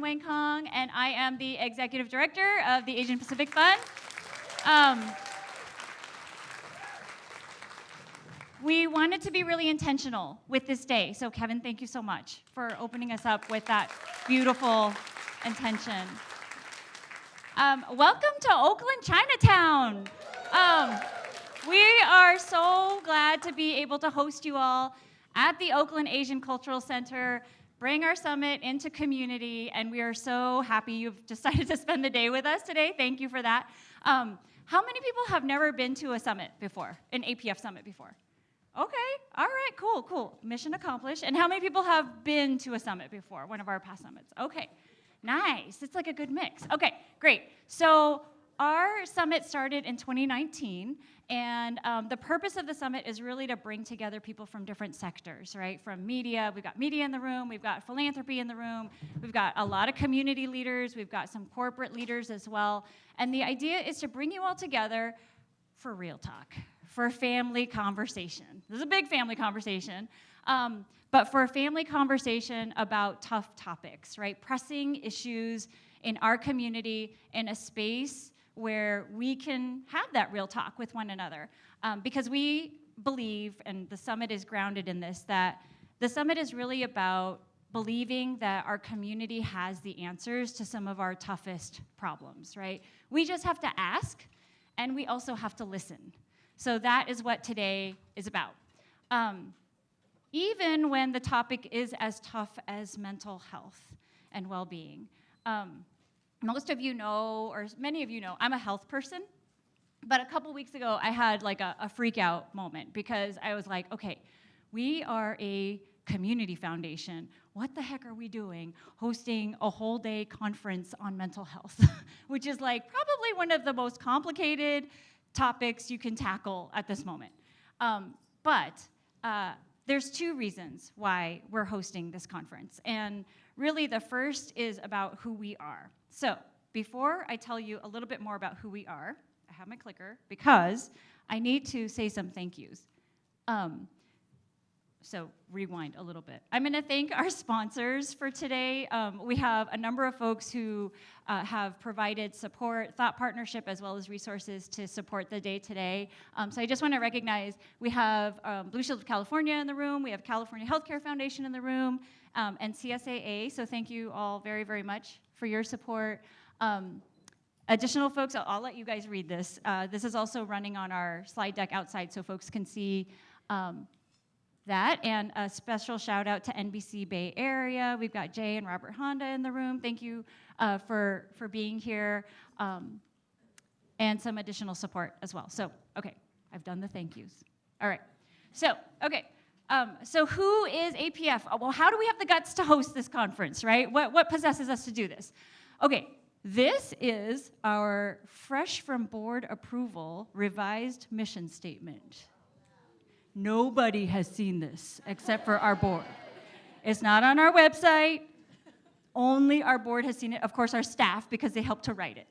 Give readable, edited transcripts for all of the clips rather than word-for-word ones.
Wang, and I am the Executive Director of the Asian Pacific Fund. We wanted to be really intentional with this day. So Kevin, thank you so much for opening us up with that beautiful intention. Welcome to Oakland, Chinatown. We are so glad to be able to host you all at the Oakland Asian Cultural Center, bring our summit into community, and we are so happy you've decided to spend the day with us today. Thank you for that. How many people have never been to a summit before, an APF summit before? Okay, all right, cool. Mission accomplished. And how many people have been to a summit before, one of our past summits? Okay, nice. It's like a good mix. Okay, great. So our summit started in 2019, and the purpose of the summit is really to bring together people from different sectors, right? From media, we've got media in the room, we've got philanthropy in the room, we've got a lot of community leaders, we've got some corporate leaders as well. And the idea is to bring you all together for real talk, for family conversation. This is a big family conversation, but for a family conversation about tough topics, right? Pressing issues in our community in a space where we can have that real talk with one another. Because we believe, and the summit is grounded in this, that the summit is really about believing that our community has the answers to some of our toughest problems, right? We just have to ask, and we also have to listen. So that is what today is about. Even when the topic is as tough as mental health and well-being. Most of you know, or many of you know, I'm a health person, but a couple weeks ago I had like a freak out moment because I was like, okay, we are a community foundation. What the heck are we doing hosting a whole day conference on mental health, which is like probably one of the most complicated topics you can tackle at this moment. But there's two reasons why we're hosting this conference. And really the first is about who we are. So before I tell you a little bit more about who we are, I have my clicker because I need to say some thank yous. So rewind a little bit. I'm going to thank our sponsors for today. We have a number of folks who have provided support, thought partnership, as well as resources to support the day today. So I just want to recognize we have Blue Shield of California in the room, we have California Healthcare Foundation in the room, and CSAA. So thank you all very, very much for your support. Additional folks, I'll let you guys read this. This is also running on our slide deck outside so folks can see that, and a special shout out to NBC Bay Area. We've got Jay and Robert Honda in the room. Thank you for being here, and some additional support as well. So, okay, I've done the thank yous. All right, so, okay. So who is APF? Well, how do we have the guts to host this conference, right? What possesses us to do this? Okay, this is our fresh from board approval revised mission statement. Nobody has seen this except for our board. It's not on our website. Only our board has seen it. Of course, our staff, because they helped to write it.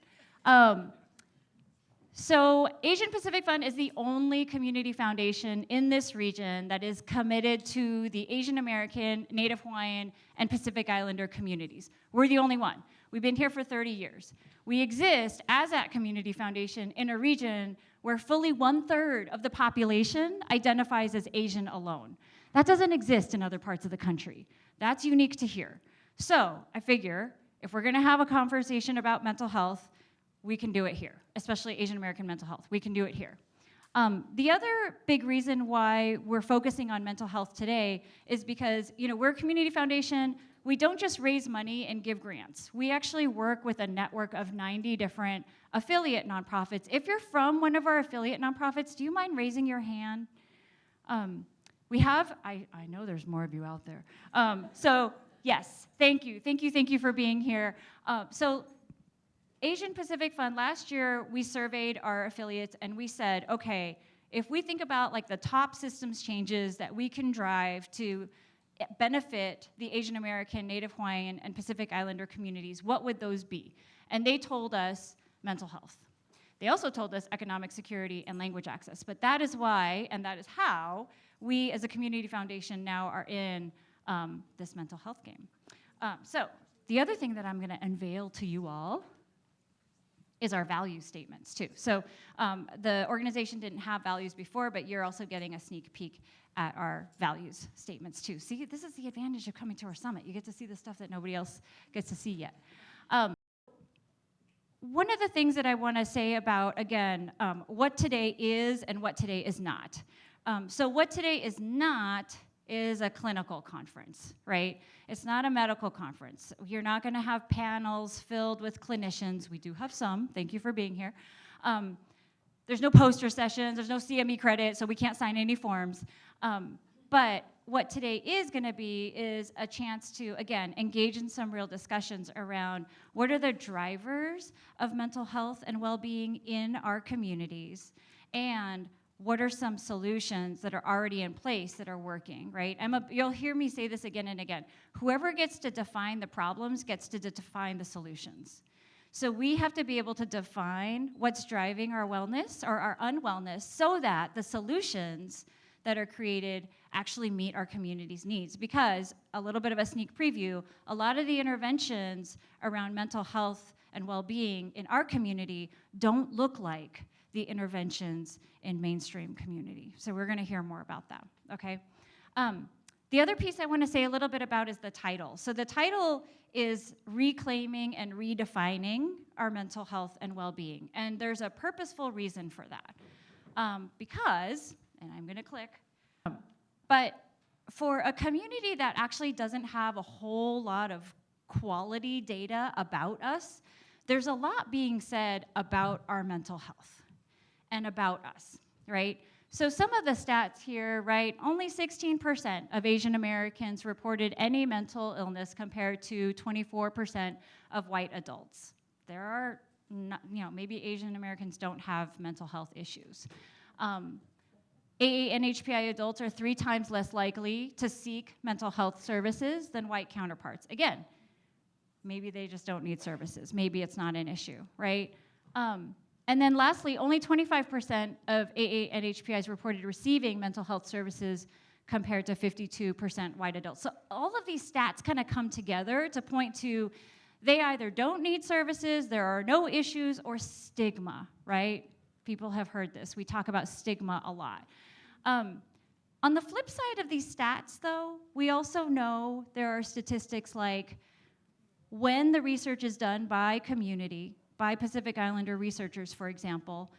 So Asian Pacific Fund is the only community foundation in this region that is committed to the Asian American, Native Hawaiian, and Pacific Islander communities. We're the only one. We've been here for 30 years. We exist as that community foundation in a region where fully 1/3 of the population identifies as Asian alone. That doesn't exist in other parts of the country. That's unique to here. So I figure if we're gonna have a conversation about mental health, we can do it here, especially Asian American mental health. We can do it here. The other big reason why we're focusing on mental health today is because, we're a community foundation. We don't just raise money and give grants. We actually work with a network of 90 different affiliate nonprofits. If you're from one of our affiliate nonprofits, do you mind raising your hand? We have, I know there's more of you out there. So yes, thank you for being here. So Asian Pacific Fund, last year we surveyed our affiliates and we said, okay, if we think about like the top systems changes that we can drive to benefit the Asian American, Native Hawaiian, and Pacific Islander communities, what would those be? And they told us mental health. They also told us economic security and language access, but that is why, and that is how, we as a community foundation now are in this mental health game. So The other thing that I'm going to unveil to you all is our value statements too. So the organization didn't have values before, but you're also getting a sneak peek at our values statements too. See, this is the advantage of coming to our summit. You get to see the stuff that nobody else gets to see yet. One of the things that I want to say about, again, what today is and what today is not. So what today is not is a clinical conference, right? It's not a medical conference. You're not going to have panels filled with clinicians. We do have some. Thank you for being here. There's no poster sessions. There's no CME credit, so we can't sign any forms. But what today is going to be is a chance to, again, engage in some real discussions around what are the drivers of mental health and well-being in our communities, and what are some solutions that are already in place that are working, right? You'll hear me say this again and again. Whoever gets to define the problems gets to define the solutions. So we have to be able to define what's driving our wellness or our unwellness so that the solutions that are created actually meet our community's needs. Because, a little bit of a sneak preview, a lot of the interventions around mental health and well-being in our community don't look like the interventions in mainstream community. So we're gonna hear more about that, okay? The other piece I wanna say a little bit about is the title. So the title is Reclaiming and Redefining Our Mental Health and Well-Being. And there's a purposeful reason for that. Because, and I'm gonna click, but for a community that actually doesn't have a whole lot of quality data about us, there's a lot being said about our mental health and about us, right? So some of the stats here, right? Only 16% of Asian Americans reported any mental illness compared to 24% of white adults. There are, not, maybe Asian Americans don't have mental health issues. AANHPI adults are 3 times less likely to seek mental health services than white counterparts. Again, maybe they just don't need services. Maybe it's not an issue, right? And then lastly, only 25% of AANHPIs reported receiving mental health services compared to 52% white adults. So all of these stats kind of come together to point to they either don't need services, there are no issues, or stigma, right? People have heard this. We talk about stigma a lot. On the flip side of these stats, though, we also know there are statistics like when the research is done by community, by Pacific Islander researchers, for example,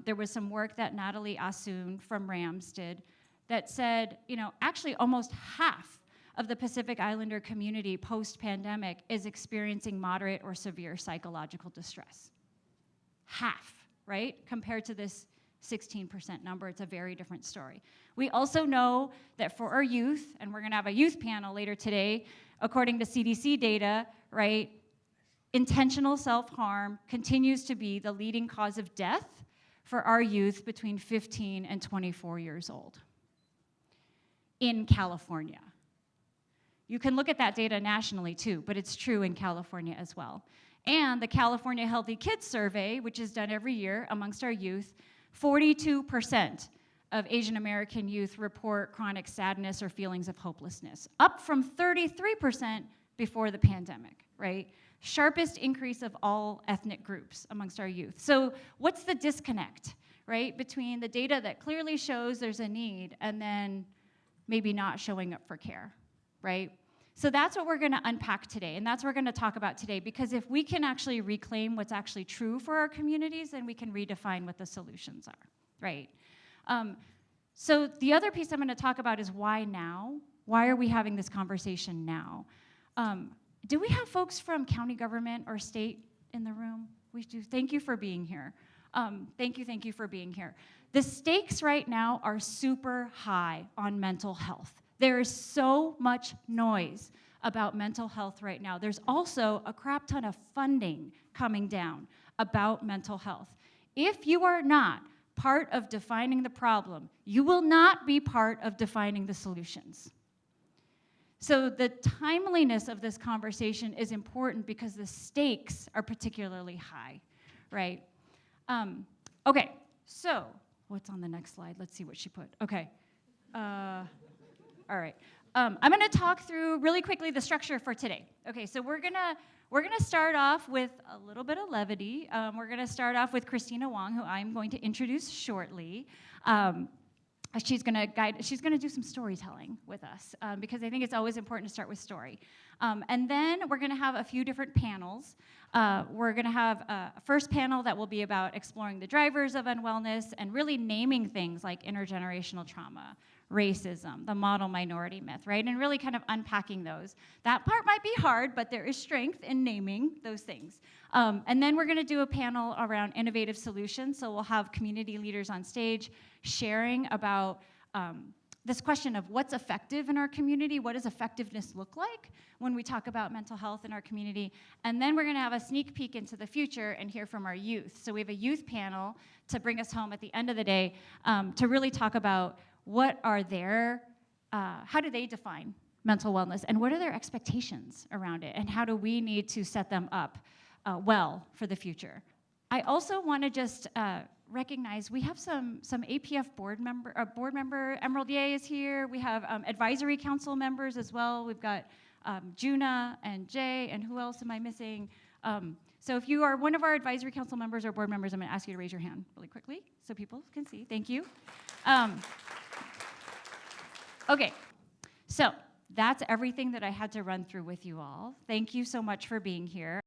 there was some work that Natalie Asun from RAMS did that said, actually almost half of the Pacific Islander community post-pandemic is experiencing moderate or severe psychological distress. Half, right? Compared to this 16% number, it's a very different story. We also know that for our youth, and we're gonna have a youth panel later today, according to CDC data, right, intentional self-harm continues to be the leading cause of death for our youth between 15 and 24 years old in California. You can look at that data nationally too, but it's true in California as well. And the California Healthy Kids Survey, which is done every year amongst our youth, 42% of Asian American youth report chronic sadness or feelings of hopelessness, up from 33% before the pandemic, right? Sharpest increase of all ethnic groups amongst our youth. So what's the disconnect, right, between the data that clearly shows there's a need and then maybe not showing up for care, right? So that's what we're gonna unpack today, and that's what we're gonna talk about today, because if we can actually reclaim what's actually true for our communities, then we can redefine what the solutions are, right? So the other piece I'm gonna talk about is why now? Why are we having this conversation now? Do we have folks from county government or state in the room? We do. Thank you for being here. Thank you for being here. The stakes right now are super high on mental health. There is so much noise about mental health right now. There's also a crap ton of funding coming down about mental health. If you are not part of defining the problem, you will not be part of defining the solutions. So the timeliness of this conversation is important because the stakes are particularly high, right? Okay, so what's on the next slide? Let's see what she put. Okay. All right. I'm gonna talk through really quickly the structure for today. Okay, so we're gonna start off with a little bit of levity. We're gonna start off with Christina Wang, who I'm going to introduce shortly. She's gonna do some storytelling with us because I think it's always important to start with story. And then we're gonna have a few different panels. We're gonna have a first panel that will be about exploring the drivers of unwellness and really naming things like intergenerational trauma, racism, the model minority myth, right? And really kind of unpacking those. That part might be hard, but there is strength in naming those things. And then we're gonna do a panel around innovative solutions. So we'll have community leaders on stage sharing about this question of what's effective in our community, what does effectiveness look like when we talk about mental health in our community, and then we're gonna have a sneak peek into the future and hear from our youth. So we have a youth panel to bring us home at the end of the day to really talk about what are their, how do they define mental wellness, and what are their expectations around it, and how do we need to set them up well for the future. I also wanna just recognize we have some APF board member, Emerald Ye is here. We have advisory council members as well. We've got Juna and Jay, and who else am I missing? So if you are one of our advisory council members or board members, I'm gonna ask you to raise your hand really quickly so people can see. Thank you. Okay, so that's everything that I had to run through with you all. Thank you so much for being here.